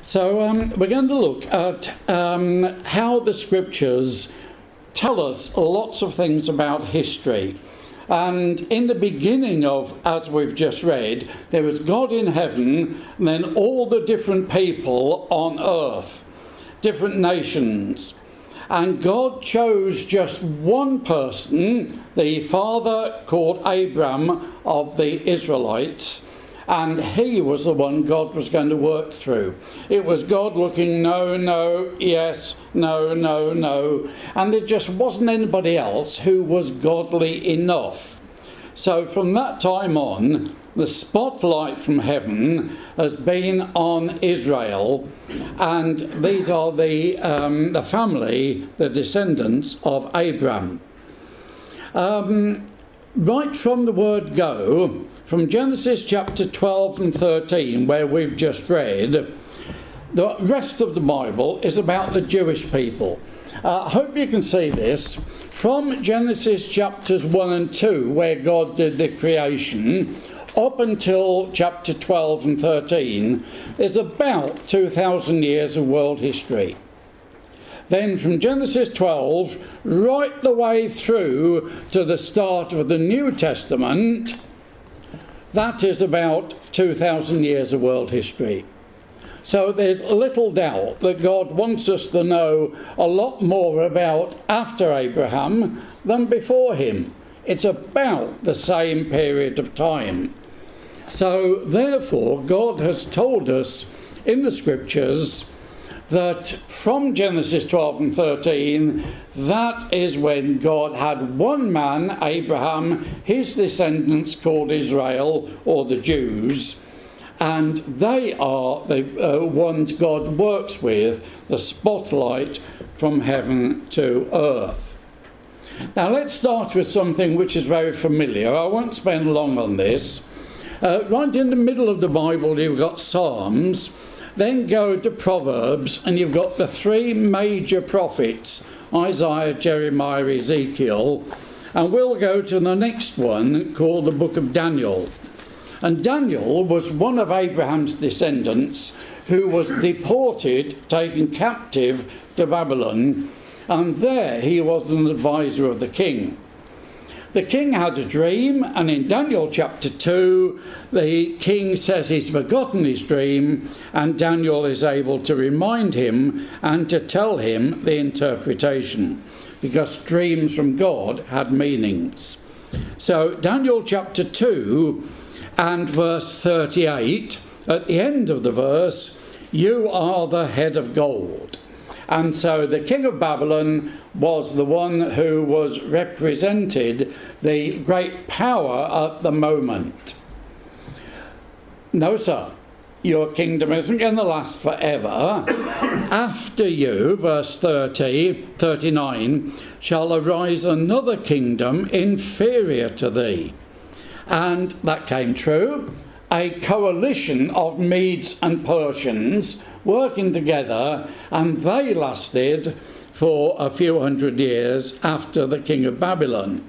So we're going to look at how the scriptures tell us lots of things about history. And in the beginning of, as we've just read, there was God in heaven, and then all the different people on earth, different nations. And God chose just one person, the father called Abram of the Israelites, and he was the one God was going to work through. It was God looking, no, no, yes, no, no, no. And there just wasn't anybody else who was godly enough. So from that time on, the spotlight from heaven has been on Israel. And these are the family, the descendants of Abram. Right from the word go, from Genesis chapter 12 and 13, where we've just read, the rest of the Bible is about the Jewish people. I hope you can see this. From Genesis chapters 1 and 2, where God did the creation, up until chapter 12 and 13, is about 2,000 years of world history. Then from Genesis 12 right the way through to the start of the New Testament, that is about 2,000 years of world history. So there's little doubt that God wants us to know a lot more about after Abraham than before him. It's about the same period of time. So therefore, God has told us in the scriptures that from Genesis 12 and 13, that is when God had one man, Abraham, his descendants called Israel, or the Jews, and they are the ones God works with, the spotlight from heaven to earth. Now let's start with something which is very familiar. I won't spend long on this. Right in the middle of the Bible, you've got Psalms. Then go to Proverbs, and you've got the three major prophets, Isaiah, Jeremiah, Ezekiel. And we'll go to the next one, called the book of Daniel. And Daniel was one of Abraham's descendants who was deported, taken captive to Babylon. And there he was an advisor of the king. The king had a dream, and in Daniel chapter 2, the king says he's forgotten his dream, and Daniel is able to remind him and to tell him the interpretation, because dreams from God had meanings. So Daniel chapter 2 and verse 38, at the end of the verse, you are the head of gold. And so the king of Babylon was the one who was represented the great power at the moment. No, sir, your kingdom isn't going to last forever. After you, verse 39, shall arise another kingdom inferior to thee. And that came true. A coalition of Medes and Persians working together, and they lasted for a few hundred years after the king of Babylon.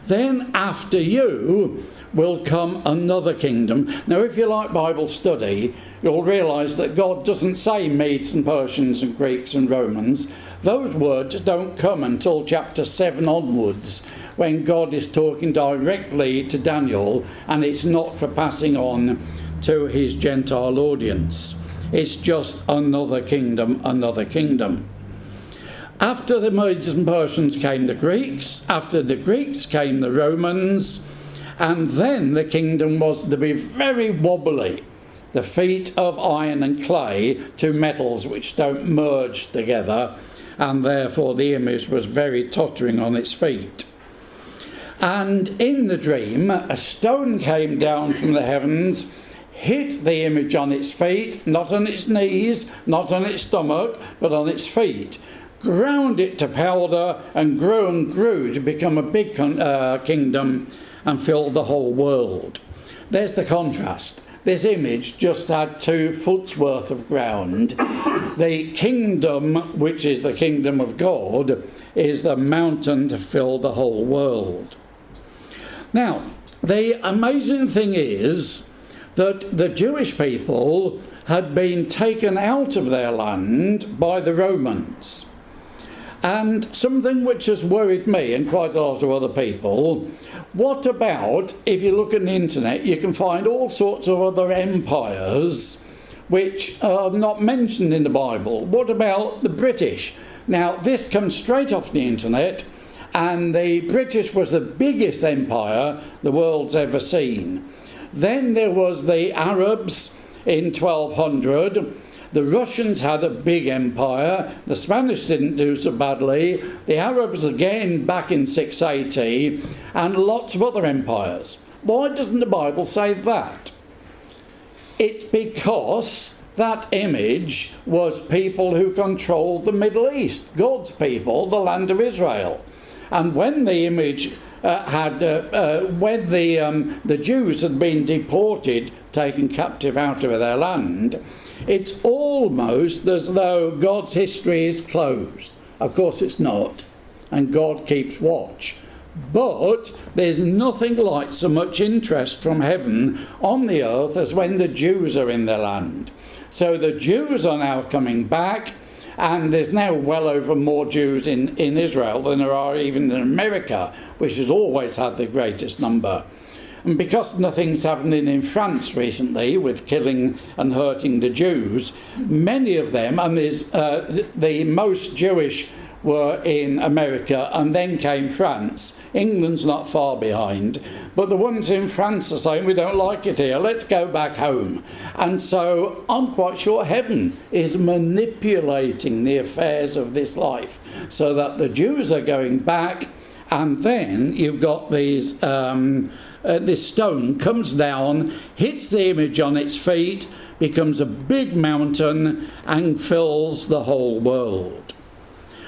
Then after you will come another kingdom. Now, if you like Bible study, you'll realise that God doesn't say Medes and Persians and Greeks and Romans. Those words don't come until chapter 7 onwards, when God is talking directly to Daniel, and it's not for passing on to his Gentile audience. It's just another kingdom, another kingdom. After the Medes and Persians came the Greeks. After the Greeks came the Romans. And then the kingdom was to be very wobbly. The feet of iron and clay, two metals which don't merge together. And therefore the image was very tottering on its feet. And in the dream, a stone came down from the heavens, hit the image on its feet, not on its knees, not on its stomach, but on its feet, ground it to powder, and grew to become a big kingdom and filled the whole world. There's the contrast. This image just had 2 foot's worth of ground. The kingdom, which is the kingdom of God, is the mountain to fill the whole world. Now, the amazing thing is that the Jewish people had been taken out of their land by the Romans. And something which has worried me and quite a lot of other people, what about, if you look on the internet, you can find all sorts of other empires which are not mentioned in the Bible. What about the British? Now, this comes straight off the internet, and the British was the biggest empire the world's ever seen. Then there was the Arabs in 1200. The Russians had a big empire. The Spanish didn't do so badly. The Arabs again back in 680, and lots of other empires. Why doesn't the Bible say that? It's because that image was people who controlled the Middle East, God's people, the land of Israel. And when the image when the Jews had been deported, taken captive out of their land, it's almost as though God's history is closed. Of course it's not, and God keeps watch. But there's nothing like so much interest from heaven on the earth as when the Jews are in their land. So the Jews are now coming back, and there's now well over more Jews in Israel than there are even in America, which has always had the greatest number. And because nothing's happening in France recently with killing and hurting the Jews, many of them, and there's the most Jewish were in America, and then came France. England's not far behind, but the ones in France are saying, we don't like it here, let's go back home. And so I'm quite sure heaven is manipulating the affairs of this life so that the Jews are going back, and then you've got these this stone comes down, hits the image on its feet, becomes a big mountain, and fills the whole world.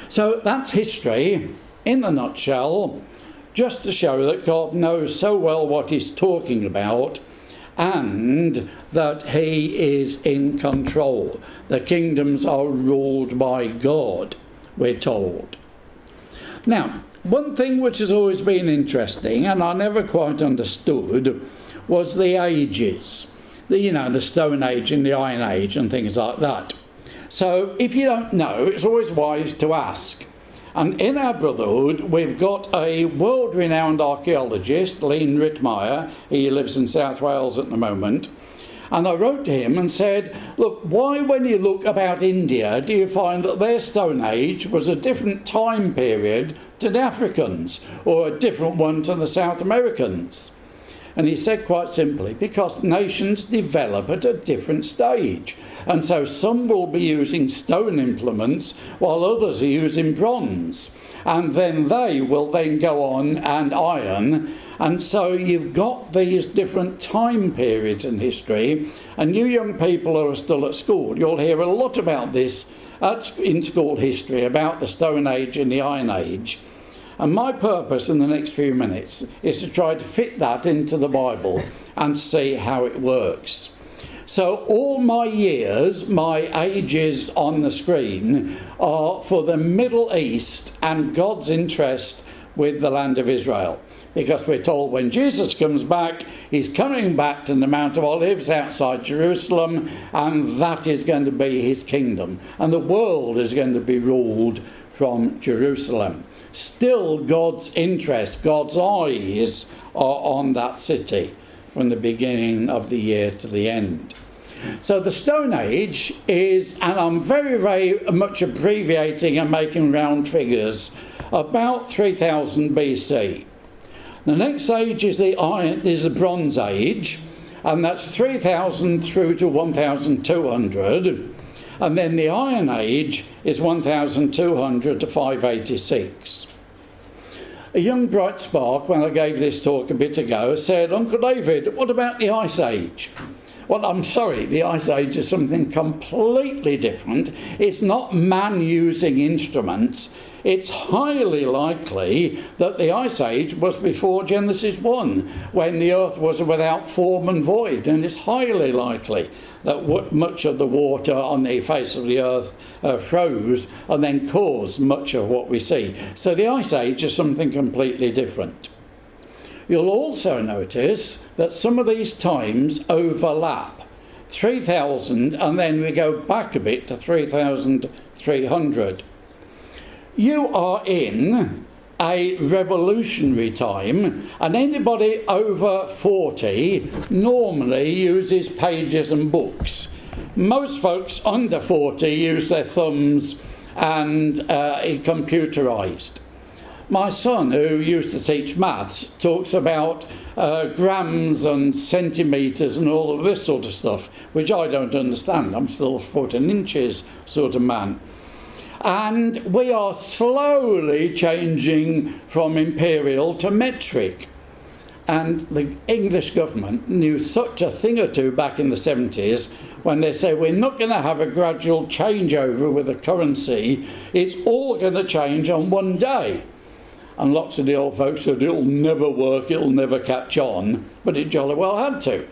So that's history in a nutshell, just to show that God knows so well what he's talking about, and that he is in control. The kingdoms are ruled by God, we're told. Now, one thing which has always been interesting, and I never quite understood, was the ages. The Stone Age and the Iron Age and things like that. So if you don't know, it's always wise to ask. And in our brotherhood, we've got a world-renowned archaeologist, Lean Rittmeyer. He lives in South Wales at the moment. And I wrote to him and said, look, why when you look about India do you find that their Stone Age was a different time period to the Africans, or a different one to the South Americans? And he said quite simply, because nations develop at a different stage. And so some will be using stone implements while others are using bronze. And then they will then go on and iron. And so you've got these different time periods in history. And you young people who are still at school, you'll hear a lot about this in school history, about the Stone Age and the Iron Age. And my purpose in the next few minutes is to try to fit that into the Bible and see how it works. So all my years, my ages on the screen, are for the Middle East and God's interest with the land of Israel. Because we're told when Jesus comes back, he's coming back to the Mount of Olives outside Jerusalem, and that is going to be his kingdom. And the world is going to be ruled from Jerusalem. Still, God's interest, God's eyes are on that city from the beginning of the year to the end. So the Stone Age is, and I'm very, very much abbreviating and making round figures, about 3000 BC. The next age is the Bronze Age, and that's 3000 through to 1200. And then the Iron Age is 1200 to 586. A young bright spark, when I gave this talk a bit ago, said, Uncle David, what about the Ice Age? Well, I'm sorry, the Ice Age is something completely different. It's not man using instruments. It's highly likely that the Ice Age was before Genesis 1, when the earth was without form and void. And it's highly likely that much of the water on the face of the earth froze and then caused much of what we see. So the Ice Age is something completely different. You'll also notice that some of these times overlap. 3000, and then we go back a bit to 3300. You are in a revolutionary time, and anybody over 40 normally uses pages and books. Most folks under 40 use their thumbs and computerised. My son, who used to teach maths, talks about grams and centimetres and all of this sort of stuff, which I don't understand. I'm still foot and inches sort of man. And we are slowly changing from imperial to metric. And the English government knew such a thing or two back in the 70s when they said, we're not going to have a gradual changeover with the currency, it's all going to change on one day. And lots of the old folks said, it'll never work, it'll never catch on, but it jolly well had to.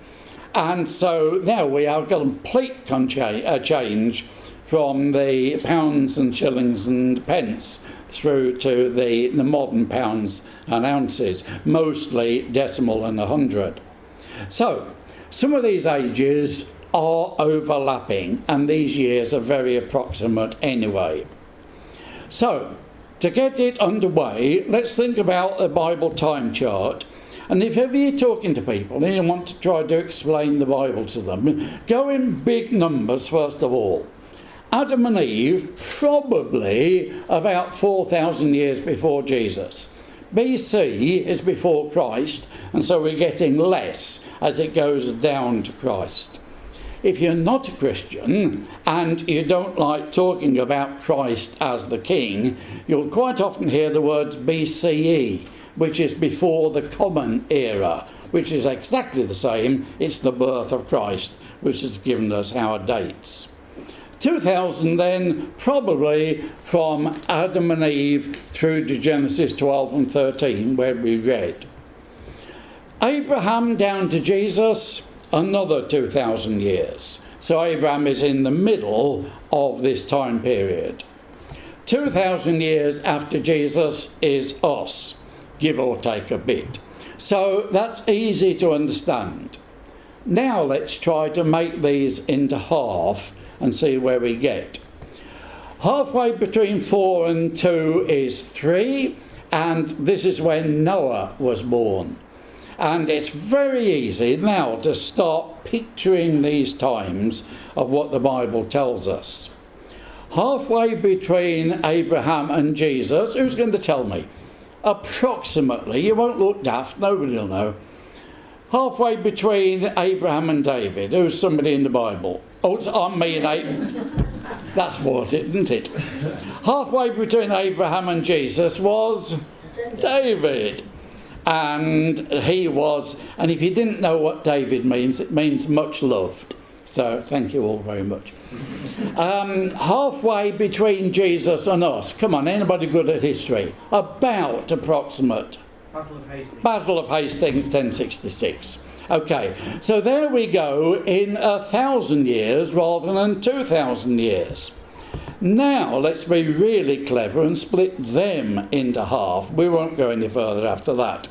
And so now we have a complete change from the pounds and shillings and pence through to the modern pounds and ounces, mostly decimal and 100. So some of these ages are overlapping, and these years are very approximate anyway. So to get it underway, let's think about the Bible time chart. And if ever you're talking to people and you want to try to explain the Bible to them, go in big numbers first of all. Adam and Eve, probably about 4,000 years before Jesus. BC is before Christ, and so we're getting less as it goes down to Christ. If you're not a Christian and you don't like talking about Christ as the King, you'll quite often hear the words BCE, which is before the Common Era, which is exactly the same. It's the birth of Christ, which has given us our dates. 2000 then, probably from Adam and Eve through to Genesis 12 and 13, where we read. Abraham down to Jesus, another 2,000 years. So Abraham is in the middle of this time period. 2,000 years after Jesus is us, give or take a bit. So that's easy to understand. Now let's try to make these into half and see where we get. Halfway between 4 and 2 is 3, and this is when Noah was born. And it's very easy now to start picturing these times of what the Bible tells us. Halfway between Abraham and Jesus, who's going to tell me? Approximately, you won't look daft, nobody will know. Halfway between Abraham and David, who's somebody in the Bible? Oh, it's on me and that's what it, isn't it? Halfway between Abraham and Jesus was David. And he was, and if you didn't know what David means, it means much loved. So thank you all very much. Halfway between Jesus and us. Come on, anybody good at history? About approximate. Battle of Hastings, 1066. Okay, so there we go in 1,000 years rather than 2,000 years. Now let's be really clever and split them into half. We won't go any further after that.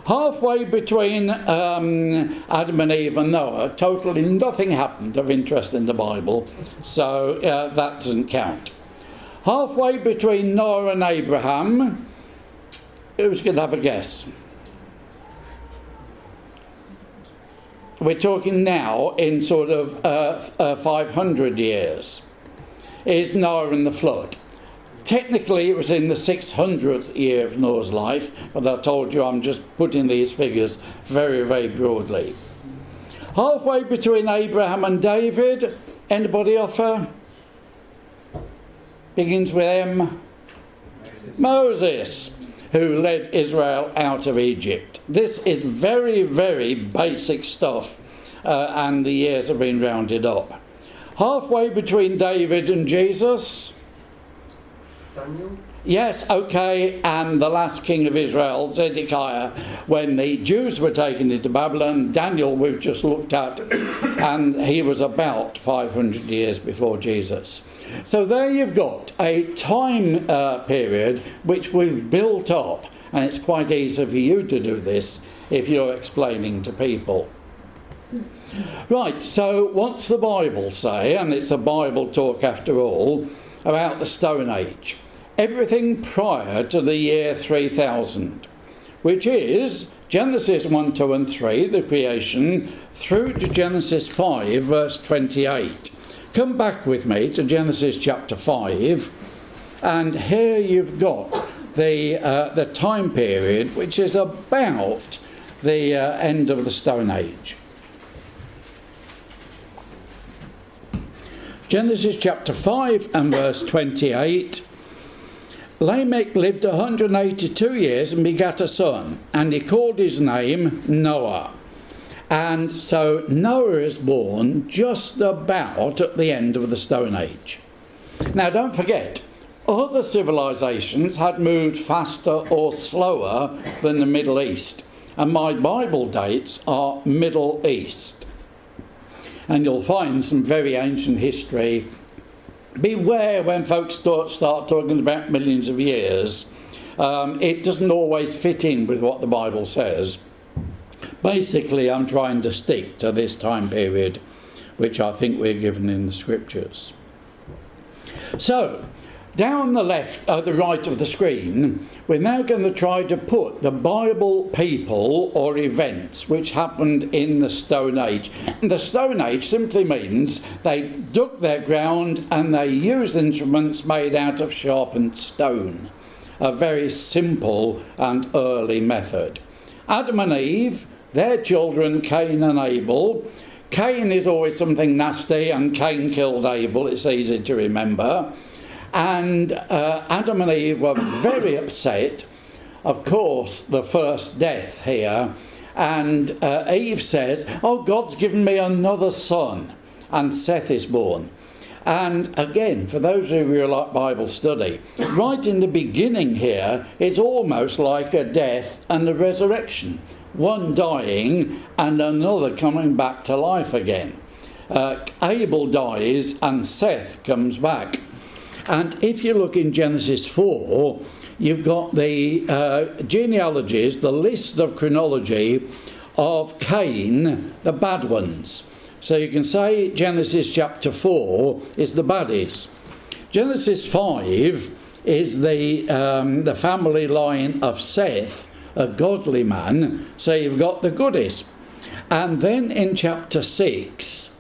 Halfway between Adam and Eve and Noah, totally nothing happened of interest in the Bible, so that doesn't count. Halfway between Noah and Abraham, who's going to have a guess? We're talking now in sort of 500 years. Is Noah and the flood. Technically it was in the 600th year of Noah's life, but I told you I'm just putting these figures very, very broadly. Halfway between Abraham and David, anybody offer? Begins with M. Moses, who led Israel out of Egypt. This is very, very basic stuff, and the years have been rounded up. Halfway between David and Jesus. Daniel? Yes, okay, and the last king of Israel, Zedekiah, when the Jews were taken into Babylon. Daniel we've just looked at, and he was about 500 years before Jesus. So there you've got a time period which we've built up, and it's quite easy for you to do this if you're explaining to people. Right, so what's the Bible say? And it's a Bible talk after all, about the Stone Age. Everything prior to the year 3000, which is Genesis 1, 2 and 3, the creation, through to Genesis 5, verse 28. Come back with me to Genesis chapter 5, and here you've got the time period, which is about the end of the Stone Age. Genesis chapter 5 and verse 28. Lamech lived 182 years and begat a son, and he called his name Noah. And so Noah is born just about at the end of the Stone Age. Now don't forget, other civilizations had moved faster or slower than the Middle East, and my Bible dates are Middle East. And you'll find some very ancient history. Beware when folks start talking about millions of years. It doesn't always fit in with what the Bible says. Basically, I'm trying to stick to this time period, which I think we're given in the Scriptures. So, down the right of the screen, we're now going to try to put the Bible people or events which happened in the Stone Age. The Stone Age simply means they dug their ground and they used instruments made out of sharpened stone. A very simple and early method. Adam and Eve, their children Cain and Abel. Cain is always something nasty, and Cain killed Abel, it's easy to remember. And Adam and Eve were very upset. Of course, the first death here. And Eve says, oh, God's given me another son. And Seth is born. And again, for those of you who like Bible study, right in the beginning here, it's almost like a death and a resurrection. One dying and another coming back to life again. Abel dies and Seth comes back. And if you look in Genesis 4, you've got the genealogies, the list of chronology of Cain, the bad ones. So you can say Genesis chapter 4 is the baddies. Genesis 5 is the family line of Seth, a godly man. So you've got the goodies. And then in chapter 6,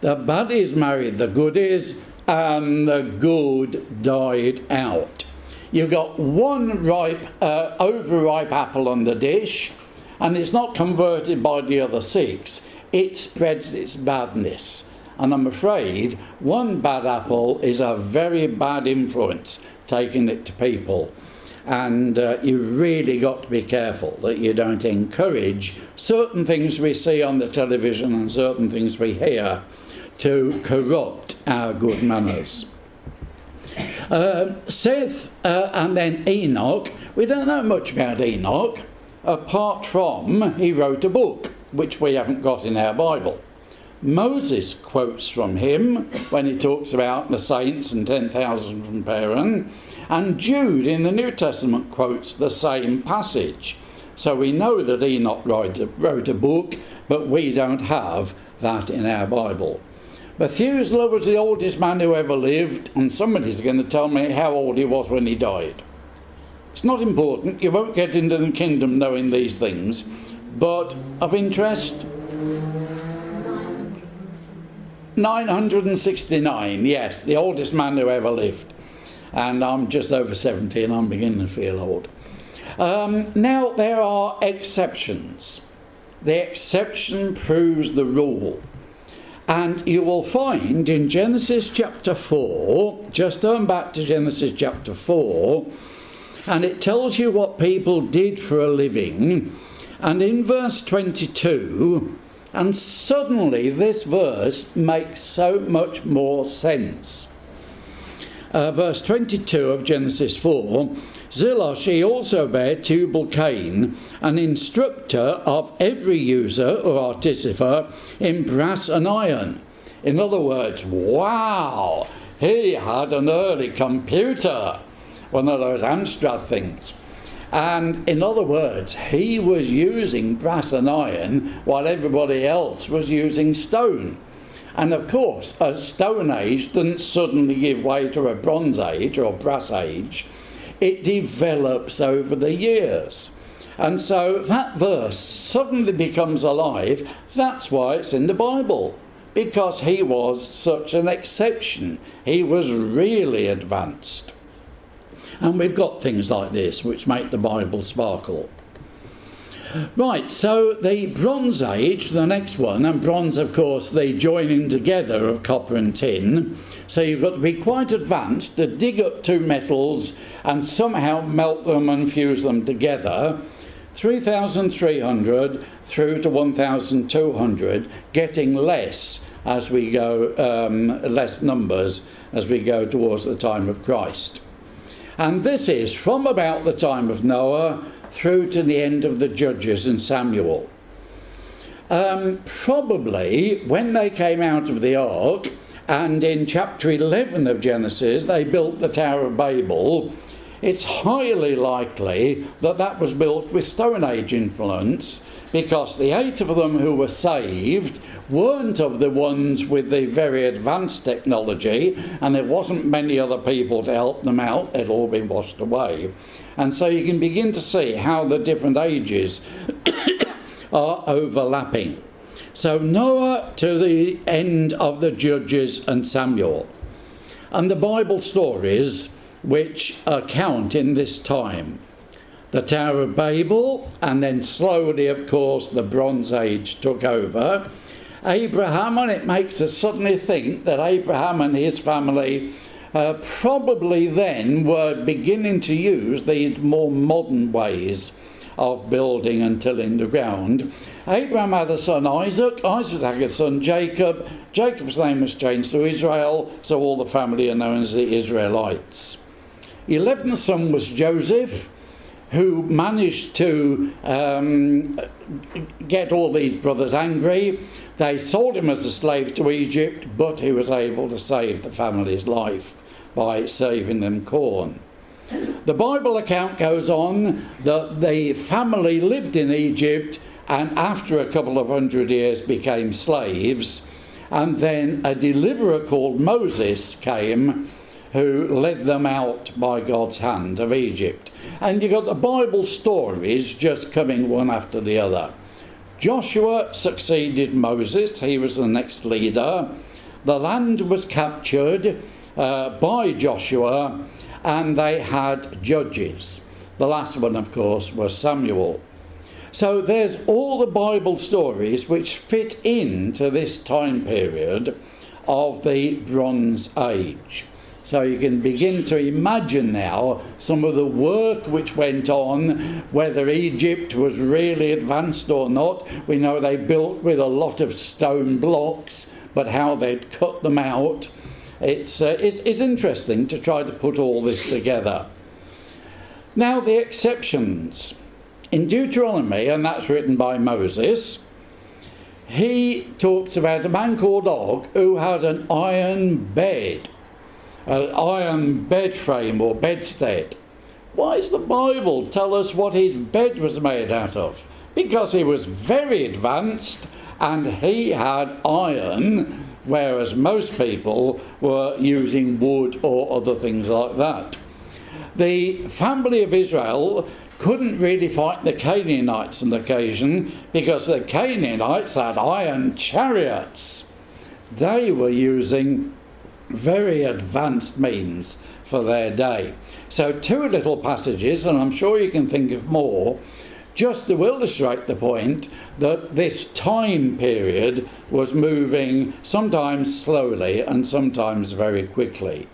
the baddies married the goodies, and the good died out. You've got one overripe apple on the dish, and it's not converted by the other 6. It spreads its badness. And I'm afraid one bad apple is a very bad influence, taking it to people. And you really got to be careful that you don't encourage certain things we see on the television and certain things we hear to corrupt our good manners. Seth and then Enoch, we don't know much about Enoch, apart from he wrote a book, which we haven't got in our Bible. Moses quotes from him when he talks about the saints and 10,000 from Paran, and Jude in the New Testament quotes the same passage. So we know that Enoch wrote a book, but we don't have that in our Bible. Methuselah was the oldest man who ever lived, and somebody's going to tell me how old he was when he died. It's not important, you won't get into the kingdom knowing these things, but of interest? 969, yes, the oldest man who ever lived. And I'm just over 70 and I'm beginning to feel old. Now, there are exceptions. The exception proves the rule. And you will find in Genesis chapter 4, just turn back to Genesis chapter 4, and it tells you what people did for a living. And in verse 22, and suddenly this verse makes so much more sense. Verse 22 of Genesis 4, Zillah, she also bare Tubal-Cain, an instructor of every user or artificer in brass and iron. In other words, wow, he had an early computer, one of those Amstrad things. And in other words, he was using brass and iron while everybody else was using stone. And of course, a Stone Age didn't suddenly give way to a Bronze Age or Brass Age. It develops over the years. And so that verse suddenly becomes alive. That's why it's in the Bible, because he was such an exception. He was really advanced. And we've got things like this which make the Bible sparkle. Right, so the Bronze Age, the next one, and bronze, of course, the joining together of copper and tin. So you've got to be quite advanced to dig up two metals and somehow melt them and fuse them together. 3,300 through to 1,200, getting less as we go, less numbers as we go towards the time of Christ. And this is from about the time of Noah through to the end of the Judges and Samuel. Probably when they came out of the ark, and in chapter 11 of Genesis they built the Tower of Babel, it's highly likely that that was built with Stone Age influence, because the 8 of them who were saved weren't of the ones with the very advanced technology, and there wasn't many other people to help them out. They'd all been washed away. And so you can begin to see how the different ages are overlapping. So Noah to the end of the Judges and Samuel. And the Bible stories which account in this time. The Tower of Babel, and then slowly, of course, the Bronze Age took over. Abraham, and it makes us suddenly think that Abraham and his family probably then were beginning to use these more modern ways of building and tilling the ground. Abraham had a son Isaac, Isaac had a son Jacob, Jacob's name was changed to Israel, so all the family are known as the Israelites. 11th son was Joseph, who managed to get all these brothers angry. They sold him as a slave to Egypt, but he was able to save the family's life by saving them corn. The Bible account goes on that the family lived in Egypt and after a couple of 100 years became slaves, and then a deliverer called Moses came who led them out by God's hand of Egypt. And you've got the Bible stories just coming one after the other. Joshua succeeded Moses. He was the next leader. The land was captured by Joshua, and they had judges. The last one, of course, was Samuel. So there's all the Bible stories which fit into this time period of the Bronze Age. So you can begin to imagine now some of the work which went on, whether Egypt was really advanced or not. We know they built with a lot of stone blocks, but how they'd cut them out. It's interesting to try to put all this together. Now the exceptions. In Deuteronomy, and that's written by Moses, he talks about a man called Og who had an iron bed. An iron bed frame or bedstead. Why does the Bible tell us what his bed was made out of? Because he was very advanced and he had iron, whereas most people were using wood or other things like that. The family of Israel couldn't really fight the Canaanites on occasion because the Canaanites had iron chariots. They were using very advanced means for their day. So two little passages, and I'm sure you can think of more, just to illustrate the point that this time period was moving sometimes slowly and sometimes very quickly.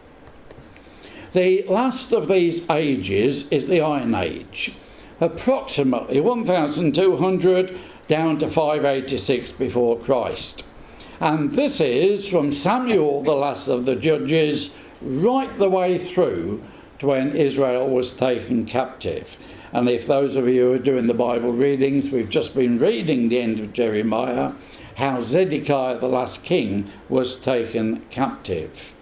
The last of these ages is the Iron Age, approximately 1,200 down to 586 before Christ. And this is from Samuel, the last of the judges, right the way through to when Israel was taken captive. And if those of you who are doing the Bible readings, we've just been reading the end of Jeremiah, how Zedekiah, the last king, was taken captive.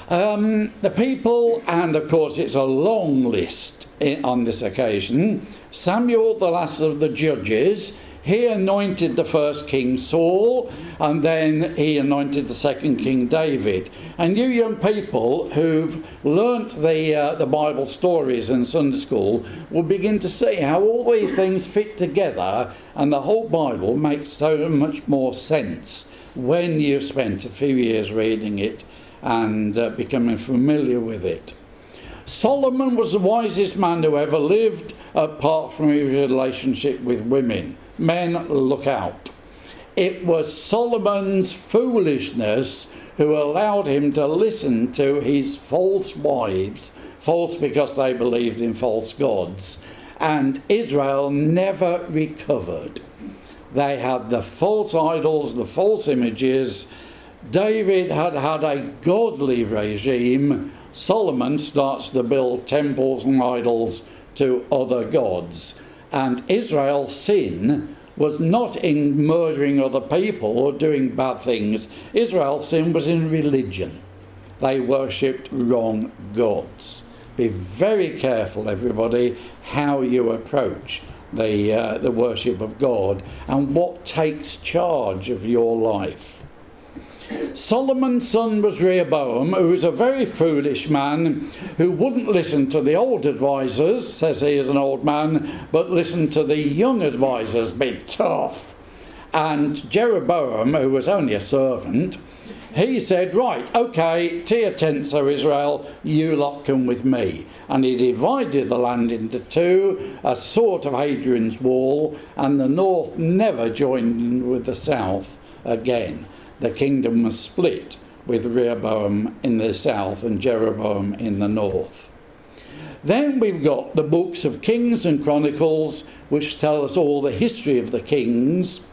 The people, and of course it's a long list, on this occasion. Samuel, the last of the judges, he anointed the first king Saul, and then he anointed the second king David. And you young people who've learnt the Bible stories in Sunday school will begin to see how all these things fit together, and the whole Bible makes so much more sense when you've spent a few years reading it and becoming familiar with it. Solomon was the wisest man who ever lived, apart from his relationship with women. Men, look out. It was Solomon's foolishness who allowed him to listen to his false wives, false because they believed in false gods, and Israel never recovered. They had the false idols, the false images. David had had a godly regime. Solomon starts to build temples and idols to other gods. And Israel's sin was not in murdering other people or doing bad things. Israel's sin was in religion. They worshipped wrong gods. Be very careful, everybody, how you approach the worship of God and what takes charge of your life. Solomon's son was Rehoboam, who was a very foolish man who wouldn't listen to the old advisors, says he is an old man, but listened to the young advisors, be tough. And Jeroboam, who was only a servant, he said, right, okay, to your tents, O Israel, you lot come with me. And he divided the land into two, a sort of Hadrian's wall, and the north never joined in with the south again. The kingdom was split, with Rehoboam in the south and Jeroboam in the north. Then we've got the books of Kings and Chronicles, which tell us all the history of the kings.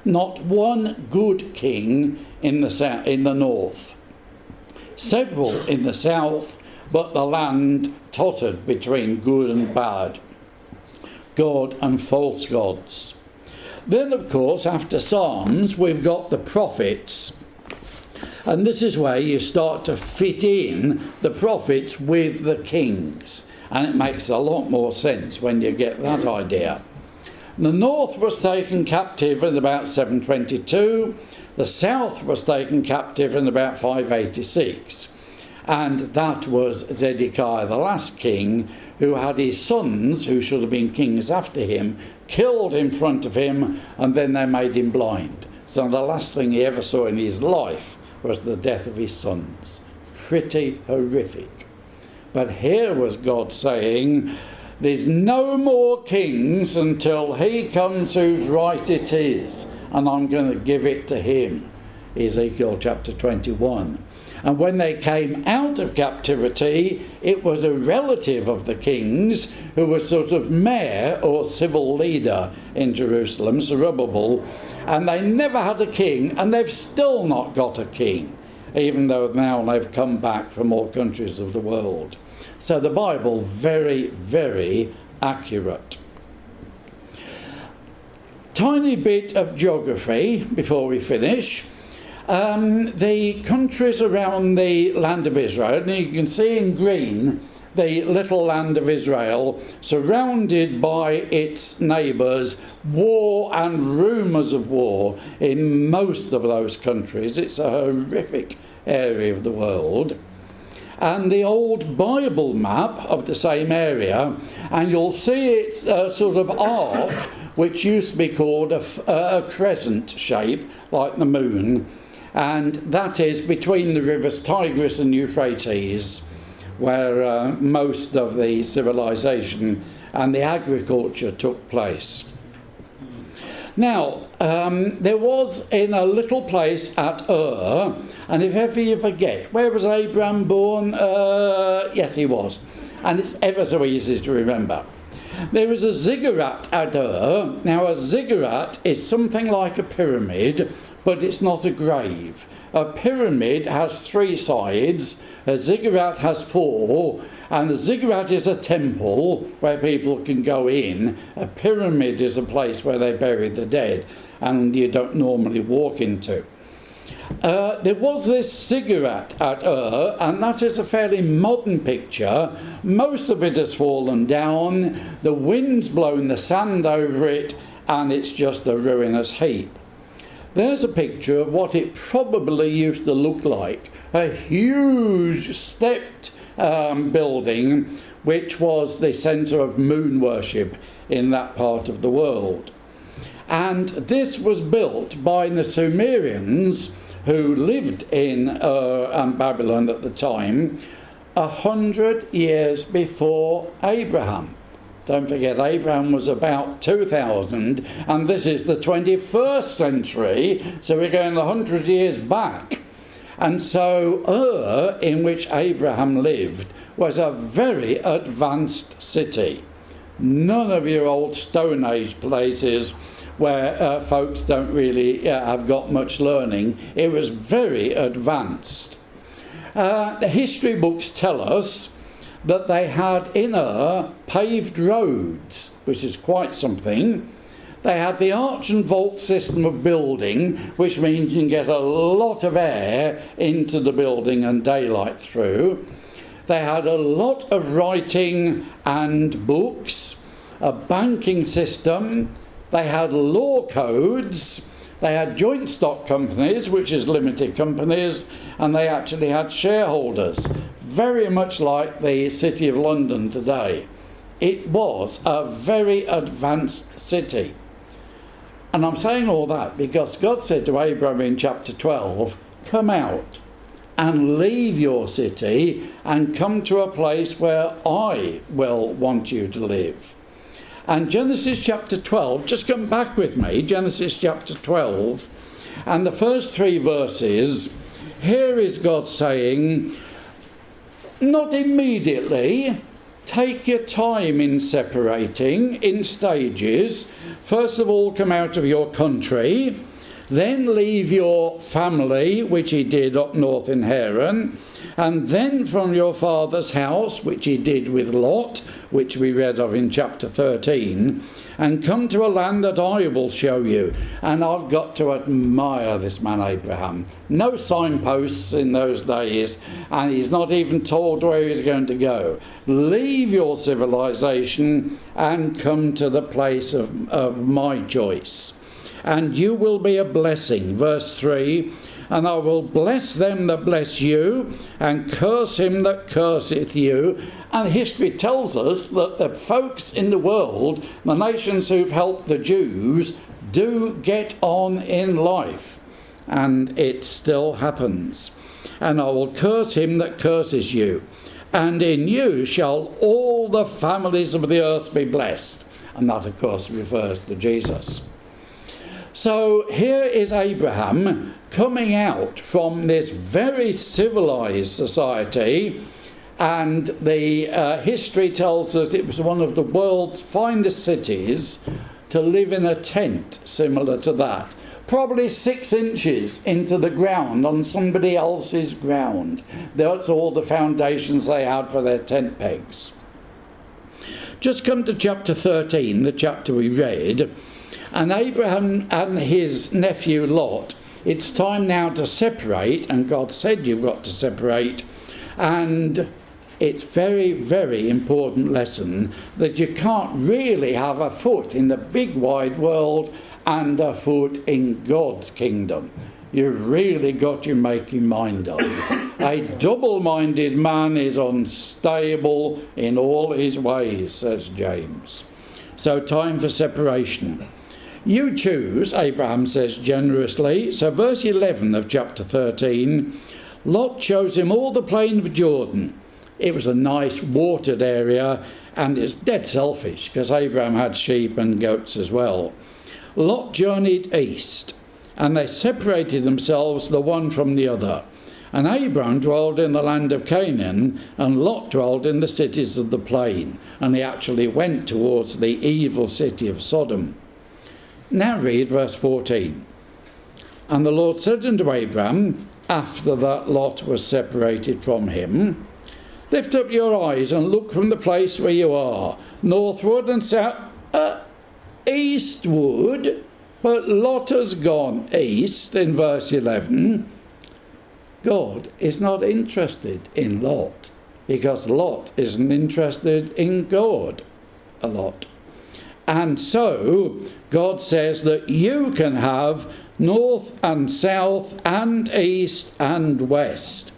Not one good king in the north. Several in the south, but the land tottered between good and bad, God and false gods. Then, of course, after Psalms, we've got the prophets. And this is where you start to fit in the prophets with the kings. And it makes a lot more sense when you get that idea. The north was taken captive in about 722. The south was taken captive in about 586. And that was Zedekiah, the last king, who had his sons, who should have been kings after him, killed in front of him, and then they made him blind. So the last thing he ever saw in his life was the death of his sons. Pretty horrific. But here was God saying, there's no more kings until he comes whose right it is, and I'm going to give it to him. Ezekiel chapter 21. And when they came out of captivity, it was a relative of the kings who was sort of mayor or civil leader in Jerusalem, Zerubbabel, and they never had a king, and they've still not got a king, even though now they've come back from all countries of the world. So the Bible, very, very accurate. Tiny bit of geography before we finish. The countries around the land of Israel, and you can see in green the little land of Israel, surrounded by its neighbours, war and rumours of war in most of those countries. It's a horrific area of the world. And the old Bible map of the same area, and you'll see its sort of arc, which used to be called a crescent shape, like the moon. And that is between the rivers Tigris and Euphrates, where most of the civilization and the agriculture took place. Now, there was in a little place at Ur, and if ever you forget, where was Abraham born? Yes, he was. And it's ever so easy to remember. There was a ziggurat at Ur. Now, a ziggurat is something like a pyramid, but it's not a grave. A pyramid has 3 sides, a ziggurat has 4, and the ziggurat is a temple where people can go in. A pyramid is a place where they bury the dead, and you don't normally walk into. There was this ziggurat at Ur, and that is a fairly modern picture. Most of it has fallen down, the wind's blown the sand over it, and it's just a ruinous heap. There's a picture of what it probably used to look like, a huge stepped building, which was the centre of moon worship in that part of the world. And this was built by the Sumerians, who lived in Babylon at the time, 100 years before Abraham. Don't forget, Abraham was about 2000, and this is the 21st century, so we're going 100 years back. And so Ur, in which Abraham lived, was a very advanced city. None of your old Stone Age places where folks don't really have got much learning. It was very advanced. The history books tell us that they had in Ur paved roads, which is quite something. They had the arch and vault system of building, which means you can get a lot of air into the building and daylight through. They had a lot of writing and books, a banking system. They had law codes. They had joint stock companies, which is limited companies, and they actually had shareholders, very much like the City of London today. It was a very advanced city. And I'm saying all that because God said to Abraham in chapter 12, come out and leave your city and come to a place where I will want you to live. And Genesis chapter 12, just come back with me, Genesis chapter 12, and the first 3 verses, here is God saying, not immediately, take your time in separating, in stages. First of all, come out of your country, then leave your family, which he did up north in Haran, and then from your father's house, which he did with Lot, which we read of in chapter 13, and come to a land that I will show you. And I've got to admire this man Abraham. No signposts in those days, and he's not even told where he's going to go. Leave your civilization and come to the place of my choice. And you will be a blessing. Verse 3, and I will bless them that bless you, and curse him that curseth you. And history tells us that the folks in the world, the nations who've helped the Jews, do get on in life. And it still happens. And I will curse him that curses you. And in you shall all the families of the earth be blessed. And that, of course, refers to Jesus. So here is Abraham coming out from this very civilized society, and the history tells us it was one of the world's finest cities to live in a tent similar to that, probably 6 inches into the ground on somebody else's ground. That's all the foundations they had for their tent pegs. Just come to chapter 13, the chapter we read. And Abraham and his nephew Lot, it's time now to separate, and God said you've got to separate. And it's very, very important lesson that you can't really have a foot in the big wide world and a foot in God's kingdom. You've really got to make your mind up. A double-minded man is unstable in all his ways, says James. So time for separation. You choose, Abraham says generously. So verse 11 of chapter 13, Lot shows him all the plain of Jordan. It was a nice watered area, and it's dead selfish because Abraham had sheep and goats as well. Lot journeyed east, and they separated themselves the one from the other. And Abraham dwelled in the land of Canaan, and Lot dwelled in the cities of the plain. And he actually went towards the evil city of Sodom. Now read verse 14. And the Lord said unto Abraham, after that Lot was separated from him, lift up your eyes and look from the place where you are, northward and eastward, But Lot has gone east in verse 11. God is not interested in Lot, because Lot isn't interested in God a lot. And so God says that you can have north and south and east and west.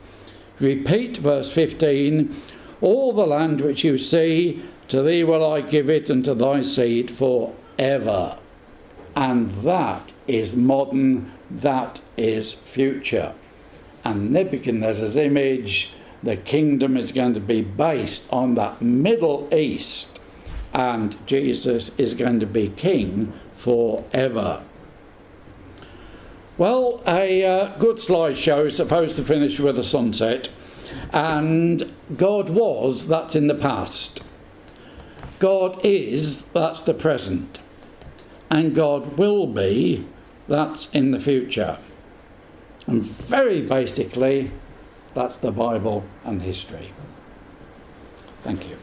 Repeat verse 15, all the land which you see, to thee will I give it, and to thy seed forever. And that is modern, that is future. And Nebuchadnezzar's image, the kingdom is going to be based on that Middle East, and Jesus is going to be king forever. Well, a good slideshow is supposed to finish with a sunset, and God was, that's in the past. God is, that's the present. And God will be, that's in the future. And very basically, that's the Bible and history. Thank you.